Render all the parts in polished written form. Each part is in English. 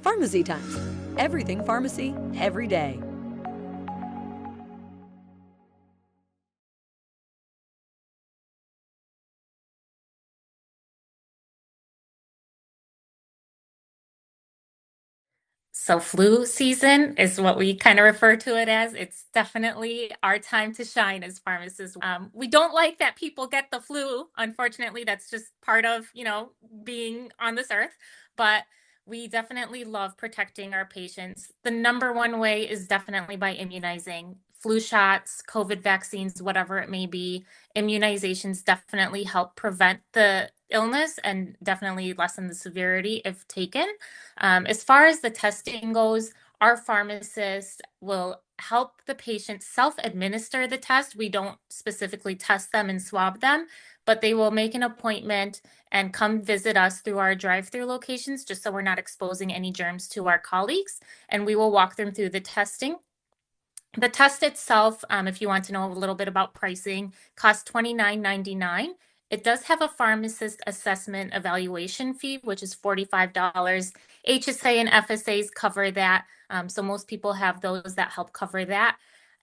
Pharmacy Times. Everything pharmacy, every day. So flu season is what we kind of refer to it as. It's definitely our time to shine as pharmacists. We don't like that people get the flu. Unfortunately, that's just part of, being on this earth. But we definitely love protecting our patients. The number one way is definitely by immunizing. Flu shots, COVID vaccines, whatever it may be. Immunizations definitely help prevent the illness and definitely lessen the severity if taken. As far as the testing goes, our pharmacist will help the patient self-administer the test. We don't specifically test them and swab them, but they will make an appointment and come visit us through our drive-through locations, just so we're not exposing any germs to our colleagues. And we will walk them through the testing. The test itself, if you want to know a little bit about pricing, costs $29.99. It does have a pharmacist assessment evaluation fee, which is $45. HSA and FSAs cover that. So most people have those that help cover that.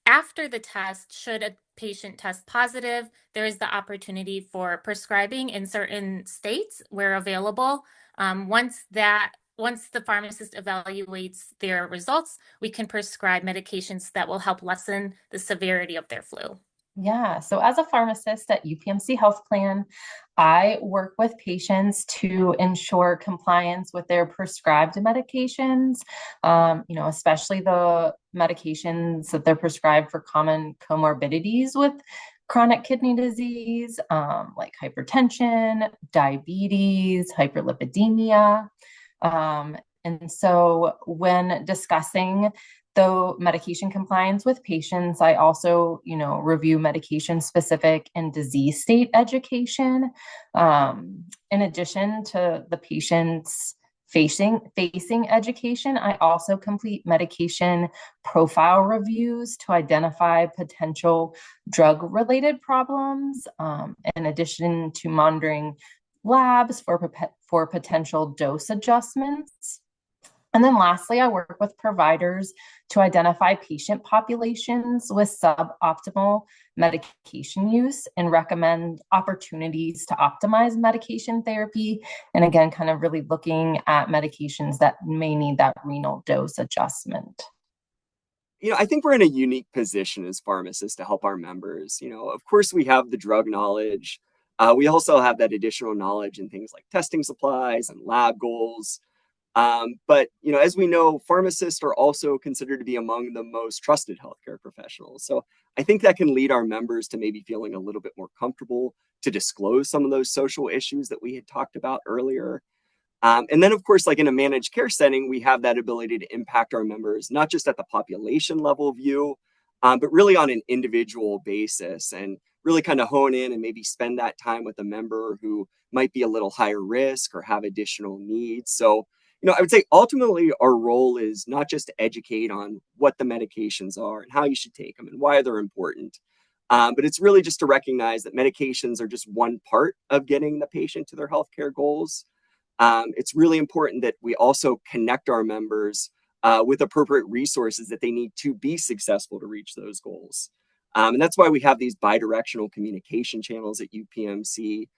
After the test, should a patient test positive, there is the opportunity for prescribing in certain states where available. Once the pharmacist evaluates their results, we can prescribe medications that will help lessen the severity of their flu. Yeah, so as a pharmacist at UPMC Health Plan, I work with patients to ensure compliance with their prescribed medications, especially the medications that they're prescribed for common comorbidities with chronic kidney disease, like hypertension, diabetes, hyperlipidemia. And so when discussing the medication compliance with patients, I also, review medication specific and disease state education. In addition to the patient's facing education, I also complete medication profile reviews to identify potential drug related problems, in addition to monitoring labs for potential dose adjustments. And then lastly, I work with providers to identify patient populations with suboptimal medication use and recommend opportunities to optimize medication therapy. And again, kind of really looking at medications that may need that renal dose adjustment. I think we're in a unique position as pharmacists to help our members. Of course, we have the drug knowledge. We also have that additional knowledge in things like testing supplies and lab goals. But as we know, pharmacists are also considered to be among the most trusted healthcare professionals. So I think that can lead our members to maybe feeling a little bit more comfortable to disclose some of those social issues that we had talked about earlier. And then, of course, like in a managed care setting, we have that ability to impact our members, not just at the population level view, but really on an individual basis, and really kind of hone in and maybe spend that time with a member who might be a little higher risk or have additional needs. So, I would say ultimately our role is not just to educate on what the medications are and how you should take them and why they're important, but it's really just to recognize that medications are just one part of getting the patient to their healthcare goals. It's really important that we also connect our members with appropriate resources that they need to be successful to reach those goals. And that's why we have these bidirectional communication channels at UPMC,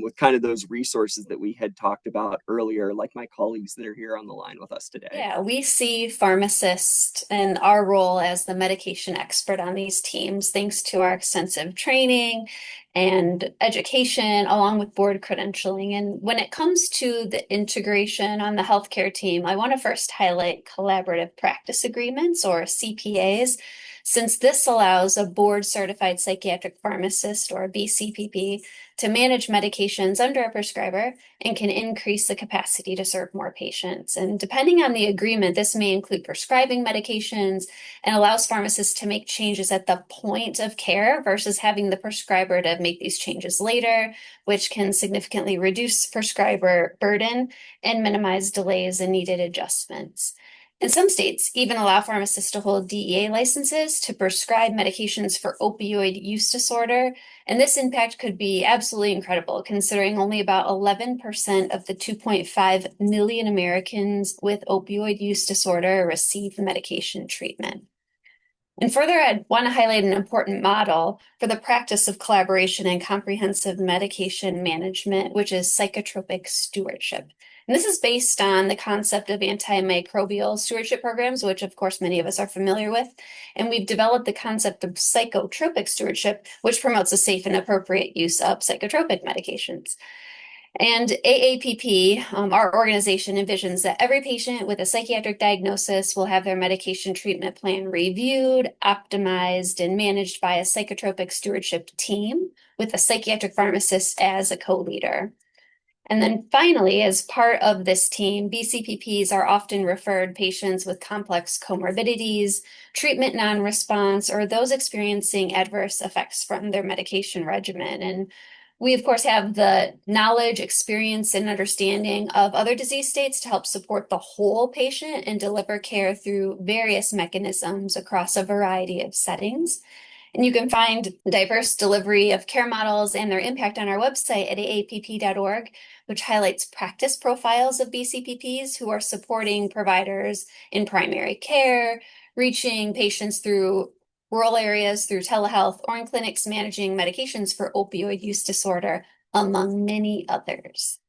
with kind of those resources that we had talked about earlier, like my colleagues that are here on the line with us today. Yeah, we see pharmacists and our role as the medication expert on these teams, thanks to our extensive training and education, along with board credentialing. And when it comes to the integration on the healthcare team, I want to first highlight collaborative practice agreements, or CPAs, since this allows a board certified psychiatric pharmacist, or a BCPP, to manage medications under a prescriber and can increase the capacity to serve more patients. And depending on the agreement, this may include prescribing medications and allows pharmacists to make changes at the point of care versus having the prescriber to make these changes later, which can significantly reduce prescriber burden and minimize delays in needed adjustments. And some states even allow pharmacists to hold DEA licenses to prescribe medications for opioid use disorder. And this impact could be absolutely incredible, considering only about 11% of the 2.5 million Americans with opioid use disorder receive medication treatment. And further, I'd want to highlight an important model for the practice of collaboration and comprehensive medication management, which is psychotropic stewardship. And this is based on the concept of antimicrobial stewardship programs, which of course many of us are familiar with. And we've developed the concept of psychotropic stewardship, which promotes a safe and appropriate use of psychotropic medications. And AAPP, our organization, envisions that every patient with a psychiatric diagnosis will have their medication treatment plan reviewed, optimized, and managed by a psychotropic stewardship team with a psychiatric pharmacist as a co-leader. And then finally, as part of this team, BCPPs are often referred patients with complex comorbidities, treatment non-response, or those experiencing adverse effects from their medication regimen. And we, of course, have the knowledge, experience, and understanding of other disease states to help support the whole patient and deliver care through various mechanisms across a variety of settings. And you can find diverse delivery of care models and their impact on our website at aapp.org, which highlights practice profiles of BCPPs who are supporting providers in primary care, reaching patients through rural areas through telehealth, or in clinics managing medications for opioid use disorder, among many others.